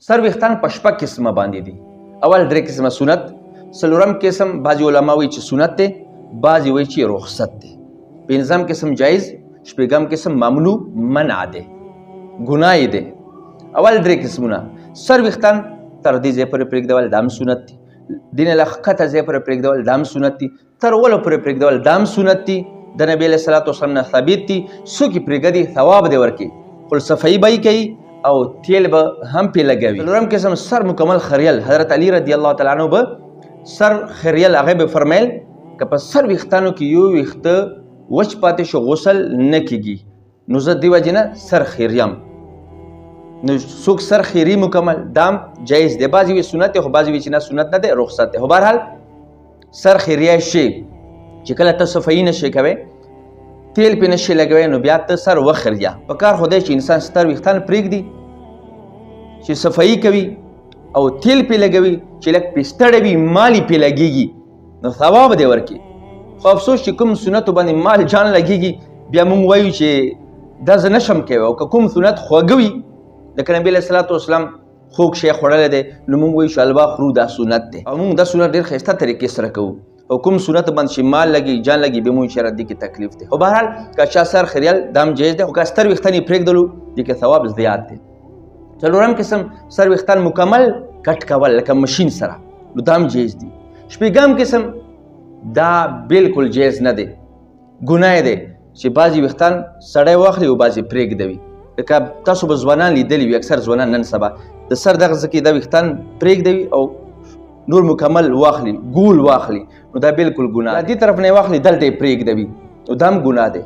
سر ویښتان په شپږ قسمه باندې دي. اول درې قسمه سنت، څلورم قسم بعضې علما وایي چې سنت دی، بعضې وایي چې رخصت دی، پنځم قسم جایز، شپږم قسم ممنوع منع دی، ګناه یې دی. اول درې قسمونه سر ویښتان تر دې ځای پورې پرېږدول دا هم سنت دي، دې نه له ښکته ځای پورې پرېږدول دا هم سنت دي، تر ولو پورې پرېږدول دا هم سنت دي. د نبي علیه صلات وسلام نه ثابت دي. څوک یې پرېږدي ثواب دی ورکوي، خو صفایي به یې کوي او تیل به هم پې لګوي. څلورم قسم سر مکمل خریل، حضرت علی رضی الله تعالی عنه به سر خریل، هغه به فرمیل که په سر ویښتانو کې یو ویښته وچ پاتې شو غسل نه کېږي، نو زه دې وجې نه سر خیریم. نو څوک سر خیري مکمل دام جایز دی، بعضې وایي سنت دی، خو بعضې وایي چې نه سنت نه دی، رخصت دی. خو بهرحال سر خیریه شي چې کله ته صفایي نشئ کوی، تیل پې نشي لګوی، نو بیا ته سر وخریه. په کار خو دی چې انسان ستر ویښتان پرېږدي چې صفایي کوي او تیل پې لګوي، چې لږ پې ستړی وي مال یې پې لګېږي، نو ثواب دی ورکړي. خو افسوس چې کوم سنتو باندې مال جان لګېږي، بیا موږ وایو چې دا زه نشم کوی. او که کوم سنت خوږه وي، لکه نبي علیه صلات وسلام خوږ شی خوړلی دی، نو موږ وایو چې حلوا خورو، دا سنت دی، او موږ دا سنت ډېر ښایسته طریقې سره کوو. او کوم سنت باندې چې مال لګي جان لګي، بیا موږ چې دې کې تکلیف دی. خو بهرحال که چا سر خریل دا هم جایز دی، خو که ستر ویښتان یې پرېږدلو دې کې ثواب زیات دی. څلورم قسم سر ویښتان مکمل کټ کول لکه مشین سره، نو دا هم جایز دي. شپږم قسم دا بالکل جایز نه دی، ګناه دی چې بعضې ویښتان سړی واخلي او بعضې پرېږدوي. لکه تاسو به ځوانان لیدلي وي، اکثر ځوانان نن سبا د سر دغه ځای کې دا ویښتان پرېږدوي او نور مکمل واخلي، ګول واخلي، نو دا بالکل ګناه دی. دې طرف نه یې واخلي دلته یې پرېږدوي، نو دا هم ګناه دی.